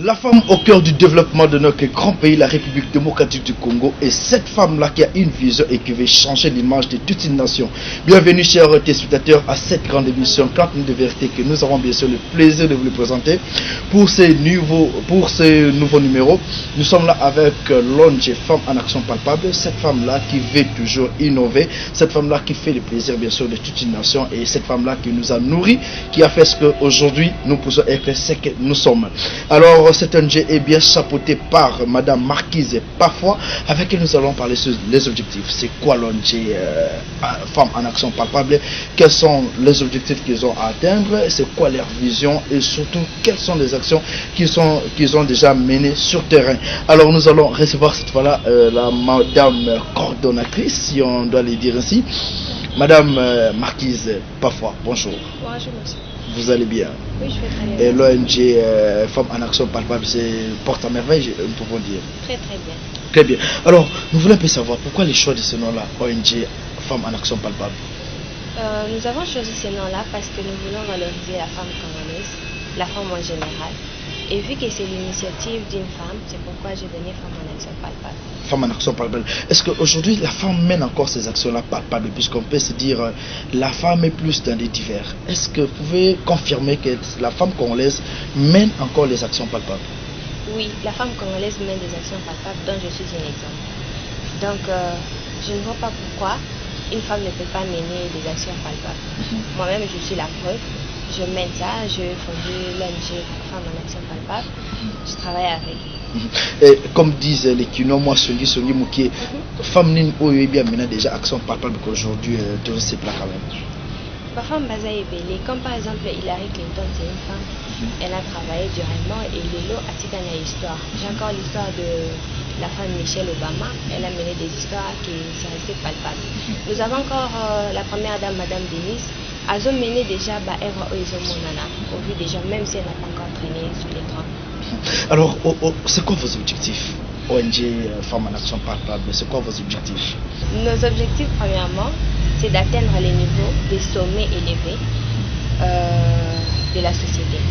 La femme au cœur du développement de notre grand pays, la République démocratique du Congo, est cette femme-là qui a une vision et qui veut changer l'image de toute une nation. Bienvenue, chers téléspectateurs, à cette grande émission Contenu de vérité que nous avons bien sûr le plaisir de vous le présenter. Pour ce nouveau numéro, nous sommes là avec l'ONG Femme en Action Palpable, cette femme-là qui veut toujours innover, cette femme-là qui fait le plaisir bien sûr de toute une nation et cette femme-là qui nous a nourris, qui a fait ce qu'aujourd'hui nous pouvons être ce que nous sommes. Alors, cette ONG est bien chapeautée par Madame Marquise Parfois, avec qui nous allons parler sur les objectifs. C'est quoi l'ONG Femmes en Action Palpable? Quels sont les objectifs qu'ils ont à atteindre? C'est quoi leur vision? Et surtout, quelles sont les actions qu'ils ont déjà menées sur terrain? Alors, nous allons recevoir cette fois-là la Madame coordonnatrice, si on doit le dire ainsi, Madame Marquise Parfois. Bonjour. Bonjour, monsieur. Vous allez bien? Oui, je vais très bien. Et l'ONG Femmes en Action Palpable, c'est porte à merveille, nous pouvons dire. Très très bien. Très bien. Alors, nous voulons un peu savoir pourquoi les choix de ce nom-là, ONG Femmes en Action Palpable. Nous avons choisi ce nom-là parce que nous voulons valoriser la femme congolaise, la femme en général. Et vu que c'est l'initiative d'une femme, c'est pourquoi j'ai donné Femme en Action Palpable. Femme en Action Palpable. Est-ce qu'aujourd'hui, la femme mène encore ces actions-là palpables, puisqu'on peut se dire la femme est plus dans des divers. Est-ce que vous pouvez confirmer que la femme congolaise mène encore les actions palpables? Oui, la femme congolaise mène des actions palpables dont je suis un exemple. Donc, je ne vois pas pourquoi une femme ne peut pas mener des actions palpables. Moi-même, je suis la preuve. Je mène ça, je fonde l'ONG Femmes en Action Palpable. Je travaille avec. Et comme disent les Kino, moi, Songi Mouké, femme n'est bien maintenant déjà action palpable qu'aujourd'hui, dans ces plats quand même. Ma femme Bazaï Belé, comme par exemple Hillary Clinton, c'est une femme. Elle a travaillé durement et Lelo a tiré une histoire. J'ai encore l'histoire de la femme Michelle Obama. Elle a mené des histoires qui sont restées palpables. Nous avons encore la première dame, Madame Denise. Elles ont mené déjà Eva Oizomonana, au vu déjà, même si elle n'a pas encore traîné sur l'écran. Alors, c'est quoi vos objectifs? ONG Femmes en Action Palpable, c'est quoi vos objectifs? Nos objectifs, premièrement, c'est d'atteindre les niveaux des sommets élevés de la société.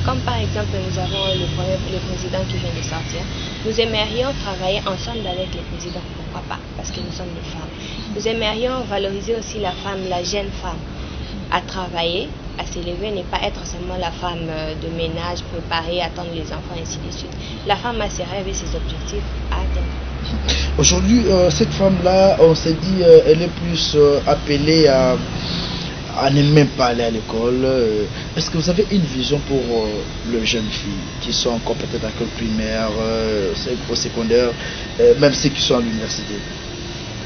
Comme par exemple, nous avons le président qui vient de sortir. Nous aimerions travailler ensemble avec les présidents, pourquoi pas? Parce que nous sommes des femmes. Nous aimerions valoriser aussi la femme, la jeune femme, à travailler, à s'élever, ne pas être seulement la femme de ménage, préparer, attendre les enfants, ainsi de suite. La femme a ses rêves et ses objectifs à atteindre. Aujourd'hui, cette femme-là, on s'est dit, elle est plus appelée à ne même pas aller à l'école. Est-ce que vous avez une vision pour les jeunes filles qui sont encore peut-être à l'école primaire, au secondaire, même ceux qui sont à l'université?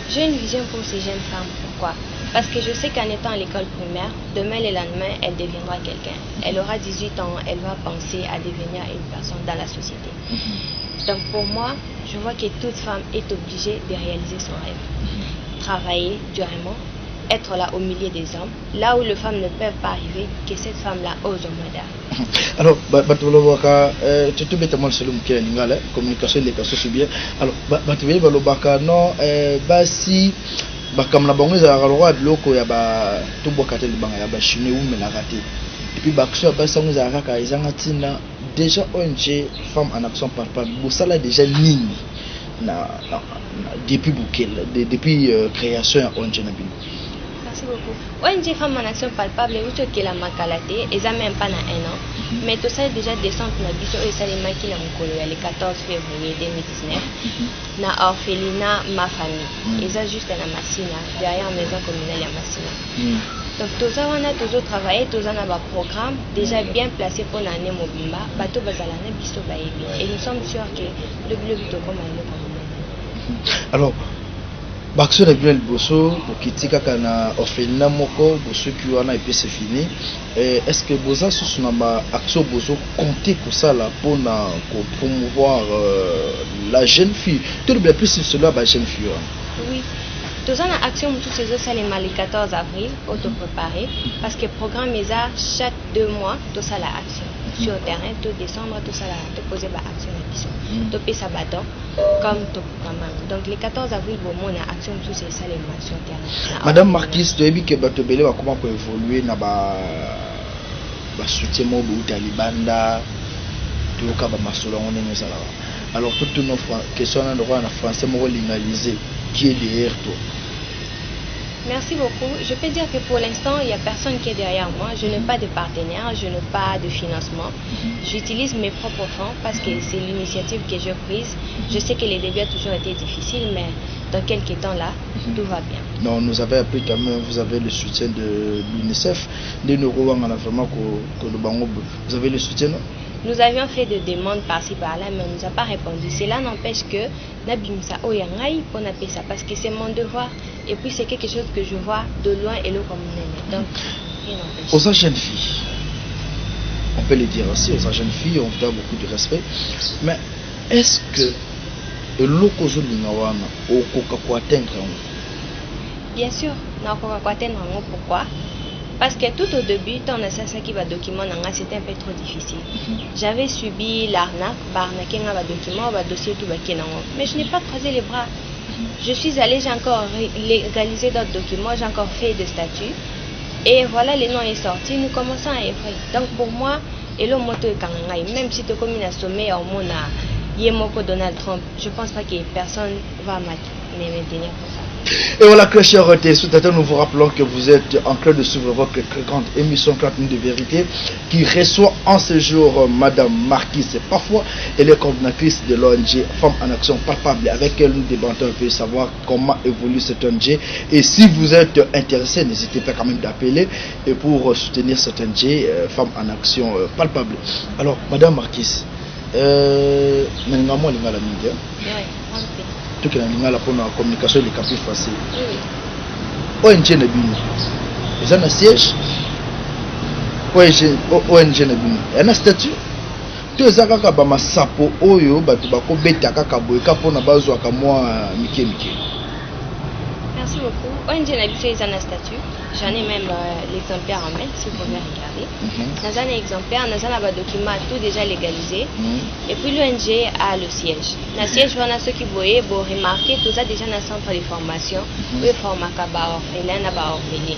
J'ai une vision pour ces jeunes femmes. Pourquoi? Parce que je sais qu'en étant à l'école primaire, demain le lendemain, elle deviendra quelqu'un. Elle aura 18 ans, elle va penser à devenir une personne dans la société. Donc pour moi, je vois que toute femme est obligée de réaliser son rêve. Travailler durement, être là au milieu des hommes, là où les femmes ne peuvent pas arriver, que cette femme-là ose au moins d'arriver. Alors, tu te mets tellement selon la communication des personnes c'est bien. Alors, non, si comme la banque a le droit de l'eau, il y a tout beau côté de banque, il y a chinois ou mais la raté. Et puis, bakso a pas ça, nous avons déjà ONG Femmes en Action Palpable. Ça là déjà ligne depuis depuis création ONG Nabil. Merci beaucoup. ONG Femmes en Action Palpable, vous savez que la macalaté, ils n'ont même pas 1 an. Mais tout ça est déjà descente na biso et ça les maquille le 14 février 2019. Na orphelinat ma famille. Ils ont juste la Massina, derrière la maison communale à Massina. Donc tout ça on a toujours travaillé, tout ça on a un programme déjà bien placé pour l'année mobimba, bateau bazalana biso baebi. Et nous sommes sûrs que le bito comme alors Bakso na bien bosso kitika kana orphelinat moko bosso qui wana et puis c'est fini. Est-ce que boza sous na action bosso compter pour ça là pour promouvoir la jeune fille? Tout le plus sur cela la jeune fille. Oui. Tout ça na action tous ces autres les le 14 avril auto préparé parce que programme est chaque 2 mois tout ça la action. Sur le terrain, tout décembre, tout ça là, tout poser la action tout payer ça bâton comme tout programme. Donc le 14 avril, on a action tous ces salles sur le terrain. Madame Marquise, tu as dit que Batobele va comment évoluer na soutien au Talibanda. tout cas ba masolo on est là. Alors toutes nos questions en droit en français moi lingalisé qui est derrière toi. Merci beaucoup. Je peux dire que pour l'instant, il n'y a personne qui est derrière moi. Je n'ai pas de partenaire, je n'ai pas de financement. J'utilise mes propres fonds parce que c'est l'initiative que j'ai prise. Je sais que les débuts ont toujours été difficiles, mais dans quelques temps là, tout va bien. Non, nous avez appris quand même, vous avez le soutien de l'UNICEF, de nous vraiment vous avez le soutien, non? Nous avions fait des demandes par-ci par-là, mais on ne nous a pas répondu. Cela n'empêche que Nabimsa Oyangai pour appeler ça parce que c'est mon devoir. Et puis c'est quelque chose que je vois de loin et le comme donc rien n'empêche. Aux jeunes filles, on peut le dire aussi, aux jeunes filles, on vous donne beaucoup de respect. Mais est-ce que le Kozo Lingawana au Coca atteindre? Bien sûr, Coca atteindre pourquoi? Parce que tout au début, quand on a ça qui va document, c'était un peu trop difficile. J'avais subi l'arnaque, document, dossier tout mais je n'ai pas croisé les bras. Je suis allée, j'ai encore légalisé d'autres documents, j'ai encore fait des statuts. Et voilà, les noms est sorti, nous commençons à effrayer. Donc pour moi, et le moto est même si tu as commis un sommet au monde, Donald Trump, je ne pense pas que personne va me maintenir pour ça. Et voilà, chers téléspectateurs, nous vous rappelons que vous êtes en train de suivre votre grande émission 40 minutes de vérité qui reçoit en ce jour Madame Marquise. Parfois, elle est coordinatrice de l'ONG Femmes en Action Palpable. Avec elle, nous débattons un peu savoir comment évolue cette ONG. Et si vous êtes intéressé, n'hésitez pas quand même d'appeler pour soutenir cette ONG Femmes en Action Palpable. Alors, Madame Marquise, tout que la communication est plus facile. ONG na bino. Ils ont un siège. ONG na bino. Il y a un statut. Tout ça kaka ba masapo oyo batu bako beta kaka boyeka pona bazwa ka moi mike. Merci beaucoup. ONG na bino ils ont un statut. J'en ai même l'exemplaire en main, si vous pouvez regarder. Dans un exemplaire, dans un document tout déjà légalisé. Et puis l'ONG a le siège. Dans le siège, on a ceux qui voyaient, vous remarquez, tout ça déjà dans le centre de formation. Où ils forment à orphelin, à orphelin.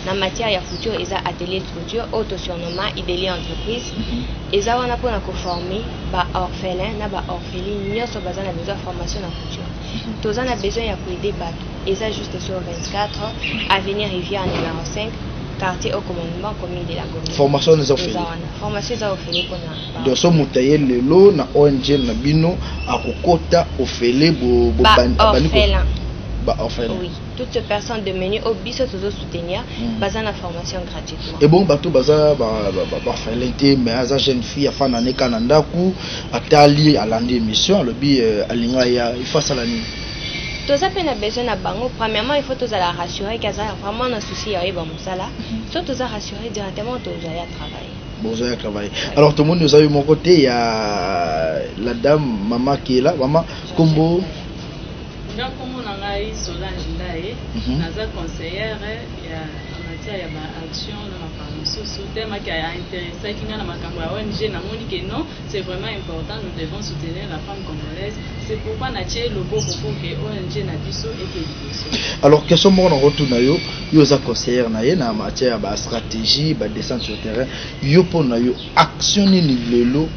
Dans la matière, il y a couture, ils ont atelier de couture, auto-surnommement, idélie entreprise. Ils ont pour former, orphelin, orpheline, nous avons besoin de formation en couture. Tous on a besoin d'aider battre. Ils ont juste sur 24, Avenir Rivière numéro 5, quartier au commandement commune de la Gombe. Formation des orphelins. Formation des orphelins qu'on a. Donc ce moutaye lelo na ONG na bino akokota orphelin bo orphelin. Orphelin. Oui, toutes ces personnes de menu au biso toujours soutenir basant la formation gratuitement. Et bon bateau baza orphelin té mais aza jeune fille afana ne kananda ku atali alandi émission lobi alinga ya ifasa la ni. Tous a besoin de bango. Premièrement, il faut tous la rassurer qu'il y a vraiment un souci à Ibamoussala. Surtout tous rassurer directement tous à travailler. Bon, à travailler. Alors tout le monde nous a eu mon côté, il y a la dame maman qui est là, maman Kombo. Donc comme on a eu Solange Ndaye, naza conseillère en matière d'action dans ma formation sous thème qui a intéressé qui n'a pas ONG n'a monique non, c'est vraiment important, nous devons soutenir la femme congolaise. C'est pourquoi natie le beau pour que ONG n'a biso et que alors question moi on retourne yo yo za conseillère na ye na matière ba stratégie ba descente sur terrain yo pona yo action ni lelo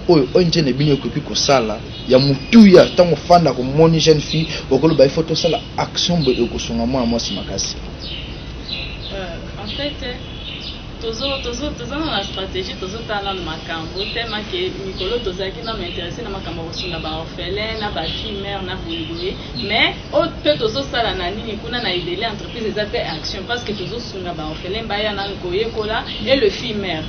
oyo ONG na bino ko ko sala ya mutu ya tango fanda ko moni jeune fille okolo ba photo sala action bo ko songa moi makasi. En fait dans la stratégie dans le macambo thème que Nicolo Tozaki n'a m'intéressé dans macambo sur la orphelin na ba fille mère na boulé mais au peut tozo sala na nini kuna na idée entreprise des appels action parce que tozo sur la orphelin ba ya na koye kola et le fille mère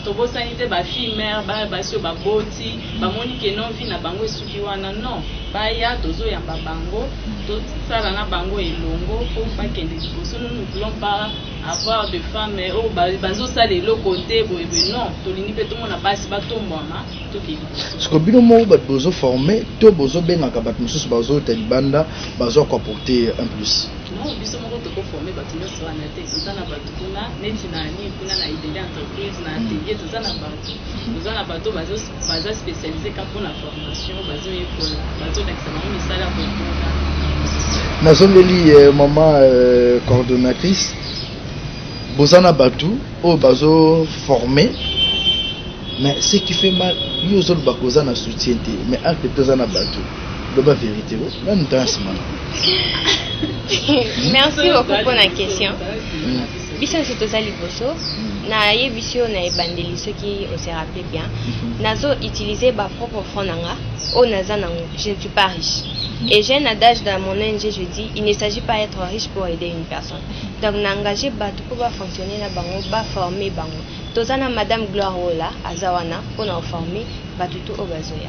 tobo sanité ba fille mère ba sur ba boti ba monique non vie na bango esuki wana non ba ya tozo ya ba bango to sala na bango elongo pour pas que nous ne voulons pas avoir de femmes au bazo ça les lo côté non to lini pe tout mon basi ba tombama to ki ce que bino mo ba bozo former to bozo benga ka bat mususu bazo telibanda bazo ko apporter un plus non biso mo to ko former ba tino so na te ça na ba tukuna neti na ni kuna na idée entreprise na atelier tout ça na ba to bazo spécialisé ka pour la formation bazo école bazo d'excellence misala pour nazongeli maman coordonnatrice Bozana Batou au bazo formé Mais ce qui fait mal, il y a aussi un soutien, mais entre deux ans, de la vérité, même dans ce moment. Merci beaucoup pour la question. Biso c'est tout ça liboso. Na yebisio na ebandeli ceux qui se rappellent bien. Nazo utiliser ba propre fonds nanga. O naza nango. Je ne suis pas riche. Et j'ai un adage dans mon ONG, je dis, il ne s'agit pas d'être riche pour aider une personne. Donc, n'engager bateau pour fonctionner na bango, ba former bango. Tozana Madame Gloire Ola, Azawana, pour nous former, bateau au bazoya.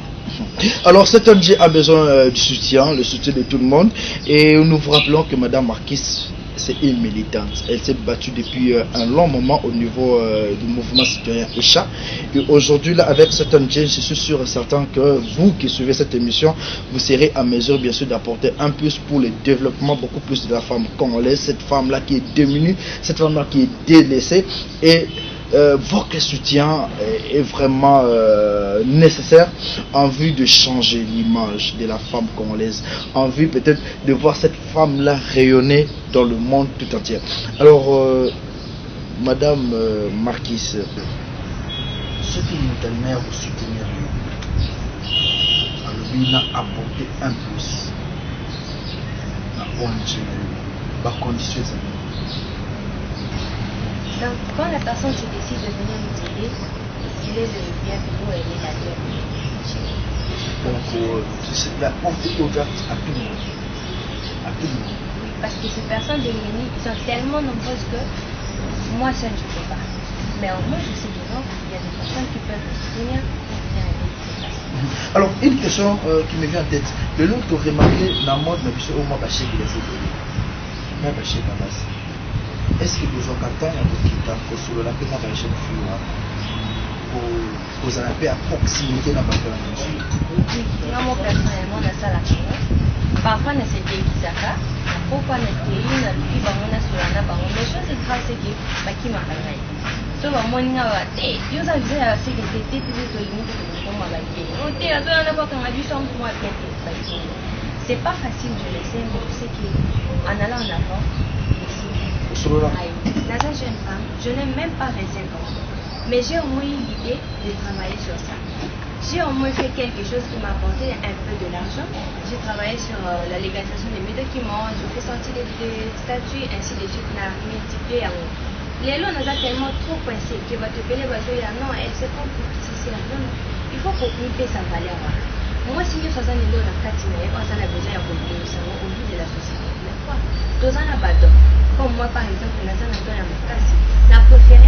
Alors, cette ONG a besoin du soutien, le soutien de tout le monde. Et nous vous rappelons que Madame Marquis, c'est une militante. Elle s'est battue depuis un long moment au niveau du mouvement citoyen ECHA. Et aujourd'hui, là, avec cette ONG, je suis sûr et certain que vous qui suivez cette émission, vous serez à mesure, bien sûr, d'apporter un plus pour le développement beaucoup plus de la femme congolaise. Cette femme-là qui est démunie, cette femme-là qui est délaissée. Et votre soutien est vraiment nécessaire en vue de changer l'image de la femme congolaise, en vue peut-être de voir cette femme-là rayonner dans le monde tout entier. Alors, Madame Marquis, ce qui nous a pour soutenir, alors, a apporté un plus à ONG, par condition. Donc, quand la personne se décide de venir nous aider, il est le bienvenu pour aider la terre. Donc, la porte est ouverte à tout le monde. À tout le monde. Parce que ces personnes démunies sont tellement nombreuses que moi seule je ne peux pas. Mais au moins je sais qu'il y a des personnes qui peuvent me soutenir pour venir aider ces personnes. Alors, une question qui me vient en tête. Le long de remarquer dans le monde, au moins, Baché qui les aide. Mais Baché Babas. Est-ce que vous avez un peu sur la paix dans la jeune fille pour avez à proximité dans la oui, moi personnellement, dans ça, parfois, dans cette pays qui s'accorde, pourquoi dans ce pays, dans le pays, mais chose est grave, c'est que qui m'a parlé. So, moi, il y a des choses à dire, c'est que c'était tout limite pour moi. C'est pas facile, je le sais, mais je sais qu'en allant en avant, la jeune femme, je n'ai même pas 25 ans, mais j'ai au moins eu l'idée de travailler sur ça. J'ai au moins fait quelque chose qui m'a apporté un peu de l'argent. J'ai travaillé sur la légalisation de mes documents, j'ai fait sortir des statuts, ainsi de suite. Les lois nous a tellement trop coincé que va te payer, non, elle sait pas pour qui c'est non. Il faut communiquer sa valeur. Moi, si je suis dans le quartier, on a besoin de communiquer au bout de la société. Mais quoi? Dans un abattoir. Comme moi, par exemple, je préféré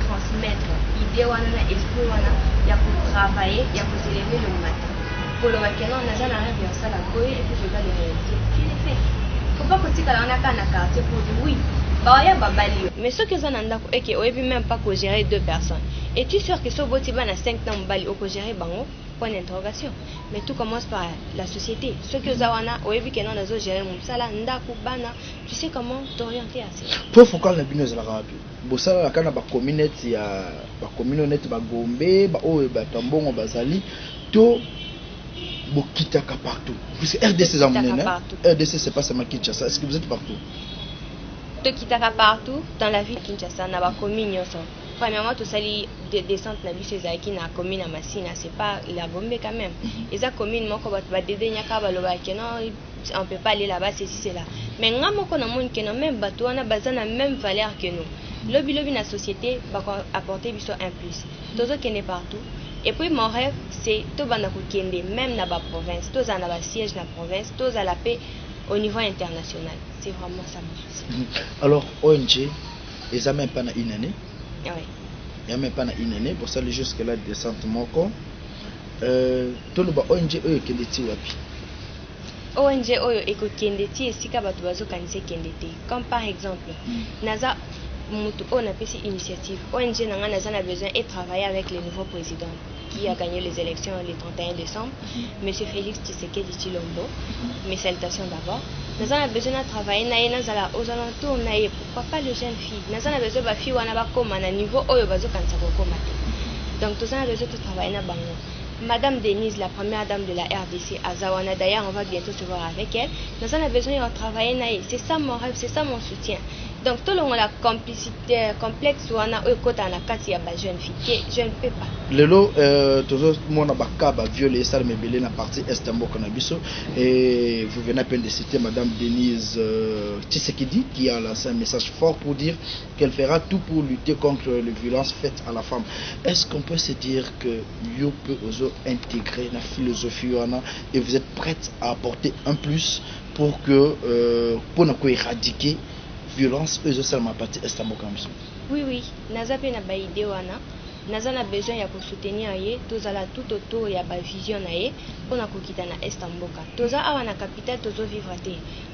transmettre l'idée, l'esprit, il y a pour travailler, il y a pour s'élever le matin. Pour le week-end, on a un ça la couille et puis je dois les réaliser. Je l'ai fait. Il ne faut pas que tu aies un quartier pour dire oui. Mais ce que ça n'a pas et que on même pas gérer deux personnes. Es-tu sûr que ce botiban a 5 ans bali au gérer bango? Point d'interrogation. Mais tout commence par la société. Ce que Zawana, au début que nous avons géré mon salaire, bana, tu sais comment t'orienter à ça. Pour focal na bino za la bosala la kana ba communauté ya ba communauté ba Gombe, ba o ba Tambongo bazali to bokitaka partout. Puisque RDC za monena, RDC c'est pas seulement Kinshasa. Est-ce que vous êtes partout? To kitaka partout dans la ville de Kinshasa na ba commune ça. Premièrement, tout ça, les descentes na biso ezaki na commune à Massina, c'est pas la Gombe quand même. Et ça commune moko ba dédé nyaka ba loba que non, on peut pas aller là-bas, c'est là. Mais ngamo ko na monde que non même bateau na bazana même valeur que nous. Lobby na société va apporter biso un plus. Tozo qui n'est partout. Et puis mon rêve c'est to bana ko kende même na ba province, to za na ba siège na province, to za la paix au niveau international. C'est vraiment ça mon souci. Alors ONG, ils ont même pas une année. Oui. Il n'y a même pas une année, pour ça, jusque-là, décentement. Tout le monde, ONG, eux, qui est wapi. ONG, eux, écoute, qui est et si kabato bazo kanise kendete. Comme par exemple, Naza, on a fait cette initiative. ONG, Naza a besoin de travailler avec le nouveau président qui a gagné les élections le 31 décembre, M. Félix Tshisekedi Tshilombo. Mes salutations d'abord. Nous avons besoin de travailler aux alentours, pourquoi pas les jeunes filles. Nous avons besoin de filles à niveau où ils donc nous avons besoin de travailler. Madame Denise, la première dame de la RDC à Zawana, d'ailleurs on va bientôt se voir avec elle. Nous avons besoin de travailler. C'est ça mon rêve, c'est ça mon soutien. Donc tout le monde a complicité complexe ou on a kota na kati ya ba jeune fille, je ne peux pas. Lelo toujours mon abaka ba violé ça me belé na partie Estambo Kanabiso et vous venez à peine de citer madame Denise Tshisekedi qui a lancé un message fort pour dire qu'elle fera tout pour lutter contre les violences faites à la femme. Est-ce qu'on peut se dire que yo peut aussi intégrer la philosophie et vous êtes prête à apporter un plus pour que pour nous éradiquer violence eux seulement partie Estambo Kanabiso? Oui, naza pe na ba idée wana. Naza na besoin ya soutenir ye, tozala tout autour ya ba vision na ye pour na kokita na Estamboka. Toza awa na capitale tozo vivre te.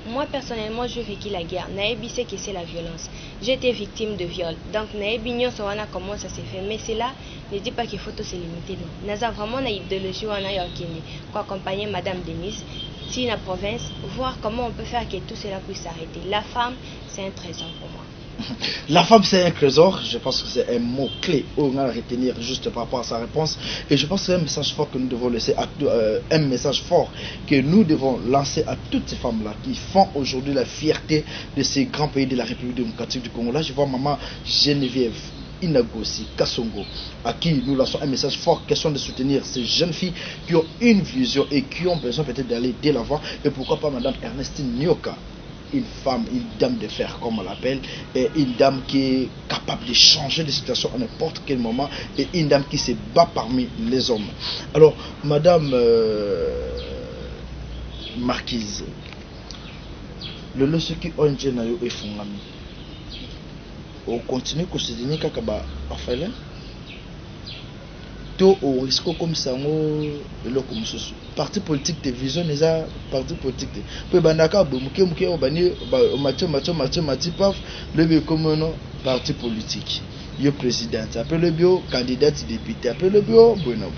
Moi personnellement, je vécu la guerre. Naebi c'est que c'est la violence. J'ai été victime de viol. Donc naebi nyonso wana comment ça s'est fait. Mais c'est là, ne dis pas qu'il faut se limiter non. Naza vraiment na idéologie wana ya kini pour accompagner madame Denise si la province, voir comment on peut faire que tout cela puisse s'arrêter. La femme, c'est un trésor pour moi. La femme c'est un trésor, je pense que c'est un mot clé on va retenir juste par rapport à sa réponse et je pense que c'est un message fort que nous devons laisser un message fort que nous devons lancer à toutes ces femmes là qui font aujourd'hui la fierté de ces grands pays de la République démocratique du Congo. Là je vois maman Geneviève Inagosi Kassongo à qui nous lançons un message fort, question de soutenir ces jeunes filles qui ont une vision et qui ont besoin peut-être d'aller dès l'avant et pourquoi pas madame Ernestine Nyoka, une femme, une dame de fer comme on l'appelle, et une dame qui est capable de changer de situation à n'importe quel moment et une dame qui se bat parmi les hommes. Alors, madame Marquise, le leçon qui ONG na yo efungami, on continue à se dire qu'il y a orphelin, tout au risque comme ça, le comme ça. Parti politique de vision les parti politique de pe bandaka bomuke muke obani mati paf le comme non parti politique yo président appelle le bio candidat député appelle le bio bonabo.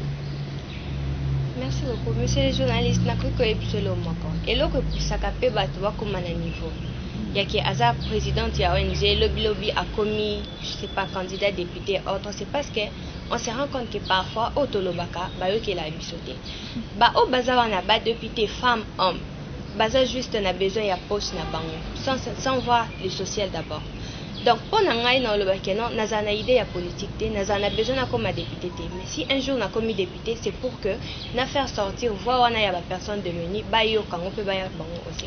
Merci beaucoup monsieur le journaliste na ko epselo moko eloko pusaka pe bato bakoma na niveau yaki aza présidente ya ONG lobby a commis je sais pas candidat député autre c'est parce que on se rend compte que parfois autolobaka bayoke la bisoté ba o baza na ba député femme homme baza juste na besoin ya poste na bango sans voir le social d'abord. Donc pour ngai na lobaka non nazana idée ya politique te nazana besoin na comme député te mais si un jour na commis député c'est pour que na faire sortir voir wana ya ba personne de l'ONU ba yo kango pe ba ya bango aussi.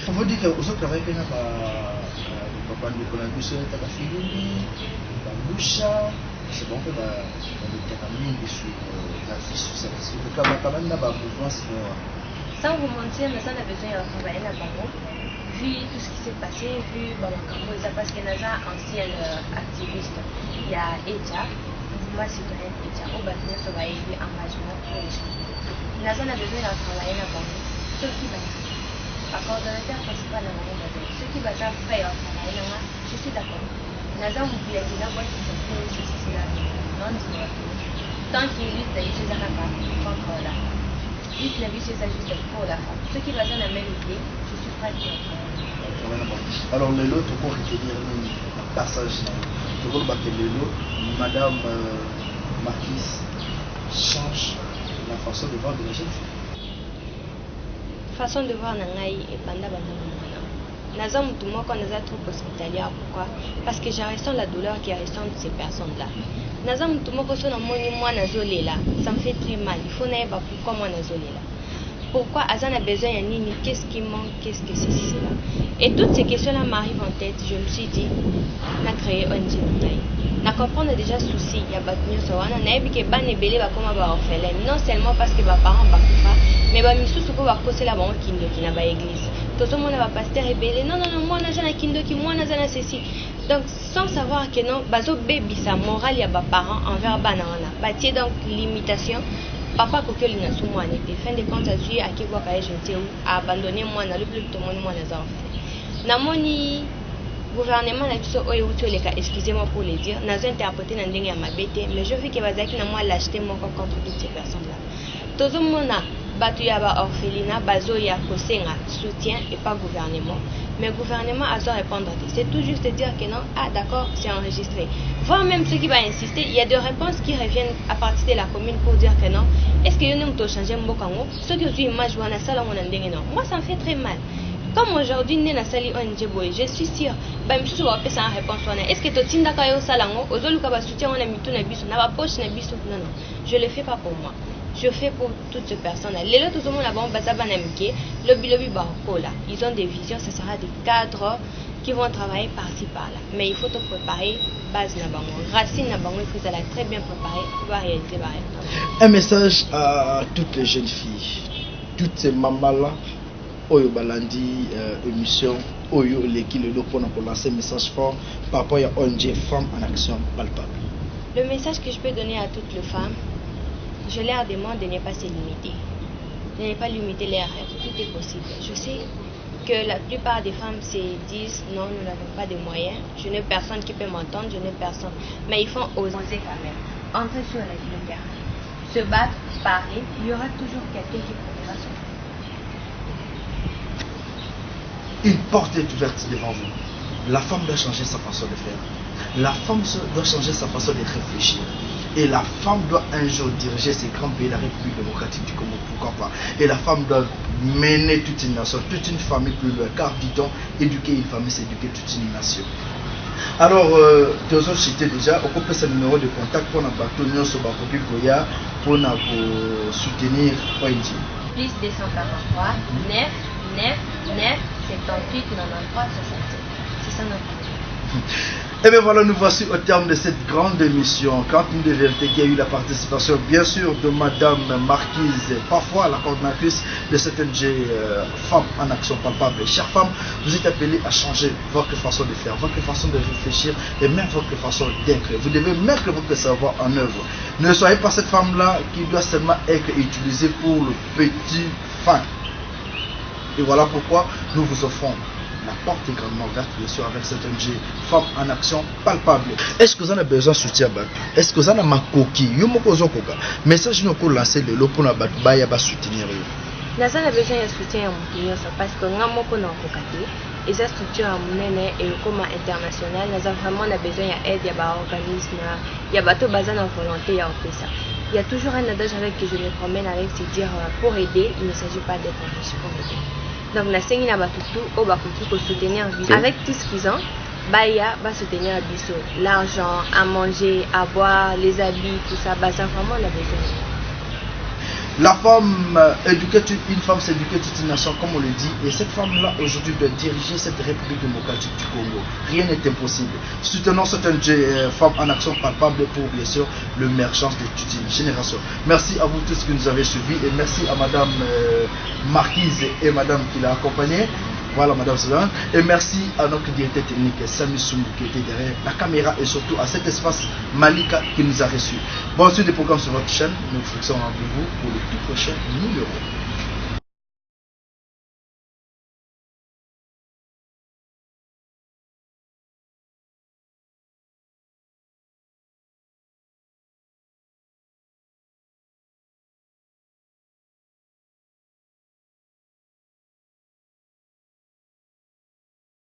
On veut dire que vous travaillez bien papa de collaboration avec la fille la boucha c'est bon que va déterminer sur la vie sur ça parce que quand même na ba mouvance sans vous mentir mais ça n'a besoin de travailler na bango vu tout ce qui s'est passé vu Bamakambo ça parce que naza ancienne activiste il y a Echa moi citoyenne Echa au bâtiment ça va aider engagement pour les gens naza n'a besoin de travailler na bango ce qui va coordonnateur principal na bango ce qui va faire frère travailler na je suis d'accord naza vous voulez dire moi c'est là non tant qu'il lutte les choses à contre la lutte la vie c'est ça juste pour la femme ce qui va dans la même idée je suis prête à alors le lot pour retenir le passage pour le battre le lot madame Marquise change la façon de voir de la jeune fille façon de voir nangai et banda naza mutu moko naza trop hospitalière pourquoi parce que je ressens la douleur qui ressent de ces personnes là naza mutu moko so na moni moi nazolela ça me fait très mal il faut naeba pourquoi moi nazolela pourquoi Azan a besoin de nini qu'est-ce qui manque qu'est-ce que c'est là et toutes ces questions là m'arrivent en tête je me suis dit na créé un génie na comprendre déjà souci il y a battu sur wana na ebi ke ban ebele ba koma ba orphelin non seulement parce que ba parents ba kufa mais ba misusu ko ba kosela ba kindo ki na ba église tout le monde va pasteur ebele non moi na jana kindo ki moi na jana ceci donc sans savoir que non bazo baby sa morale ya ba parents envers bana wana ba tie donc limitation papa kokeli na sou mwana te fin de compte azui akibwa kaye jeté ou a abandonné mwana le plus tout monde mwana za enfant na moni gouvernement na biso oyo utoleka excusez-moi pour le dire nazo interpréter na ndenge ya mabete mais je vis que bazaki na moi l'acheter moko contre toutes ces personnes là tozo mona batu ya ba orphelinat bazo ya kosenga soutien et pas gouvernement mais gouvernement a doit répondre c'est tout juste dire que non ah d'accord c'est enregistré voire même ceux qui va insister il y a des réponses qui reviennent à partir de la commune pour dire que non est-ce que yone muto changer mbokango ceux qui ont image wana sala mona ndenge non moi ça me fait très mal Comme aujourd'hui, nous avons ONG Boy, je suis sûre, je suis sûre que ça réponse. Est-ce que tu as dit soutien non, je ne le fais pas pour moi. Je fais pour toutes ces personnes-là. Les autres, ils ont des visions, ce sera des cadres qui vont travailler par-ci par-là. Mais il faut te préparer, base Nabango. Racine Nabango, il faut être très bien préparé pour réaliser. Un message à toutes les jeunes filles, toutes ces mamans-là, Oyo Balandi, émission, Oyo Leki, le pour lancer un message fort par rapport à ONG Femmes en Action Palpable. Le message que je peux donner à toutes les femmes, je leur demande de ne pas se limiter. De ne pas limiter leurs rêves, tout est possible. Je sais que la plupart des femmes se disent non, nous n'avons pas de moyens, je n'ai personne qui peut m'entendre, je n'ai personne. Mais il faut oser quand même. Entrer sur la lumière, se battre, parler, il y aura toujours quelqu'un qui prendra son temps. Une porte est ouverte devant vous. La femme doit changer sa façon de faire. La femme doit changer sa façon de réfléchir. Et la femme doit un jour diriger ces grands pays, la République démocratique du Congo, pourquoi pas. Et la femme doit mener toute une nation, toute une famille plus loin. Car dit-on, éduquer une famille, c'est éduquer toute une nation. Alors, tu as cité déjà, on peut ce numéro de contact pour notre bateau sur Bakopi Goya pour soutenir ONG. Plus 243 9 9 9 78 93 67. C'est ça notre numéro. Et bien voilà, nous voici au terme de cette grande émission, Quantum de vérité, qui a eu la participation bien sûr de Madame Marquise, parfois la coordinatrice de cette ONG Femmes en Action Palpable. Chères femmes, vous êtes appelées à changer votre façon de faire, votre façon de réfléchir et même votre façon d'être. Vous devez mettre votre savoir en œuvre. Ne soyez pas cette femme-là qui doit seulement être utilisée pour le petit fin. Et voilà pourquoi nous vous offrons la porte est grandement verte, bien sûr, avec cette ONG Femmes en Action Palpable. Est-ce que vous en avez besoin de soutien? Est-ce que vous en avez makoki? Message nous pour lancer le lot pour soutenir. Nous avons besoin de soutien parce que nous avons besoin de structure et comme internationale, nous avons vraiment besoin d'aide, il y a des organismes, il y a des besoins de volonté. Il y a toujours un adage avec que je me promène avec, c'est dire pour aider, il ne s'agit pas d'être riche pour aider. Donc, la Seigne n'a pas tout soutenir avec tout ce qu'ils ont. Baya va soutenir l'argent, à manger, à boire, les habits, tout ça. Bah, ça vraiment on a besoin. La femme éduquée, une femme s'éduquer toute une nation, comme on le dit, et cette femme-là aujourd'hui doit diriger cette République démocratique du Congo. Rien n'est impossible. Soutenons cette femme en action palpable pour bien sûr l'émergence de toute une génération. Merci à vous tous qui nous avez suivis et merci à Madame Marquise et Madame qui l'a accompagnée. Voilà, Madame Soudan. Et merci à notre directeur technique, Sami Soumou, qui était derrière la caméra et surtout à cet espace Malika qui nous a reçus. Bonne suite des programmes sur votre chaîne. Nous vous fixons rendez-vous pour le tout prochain numéro.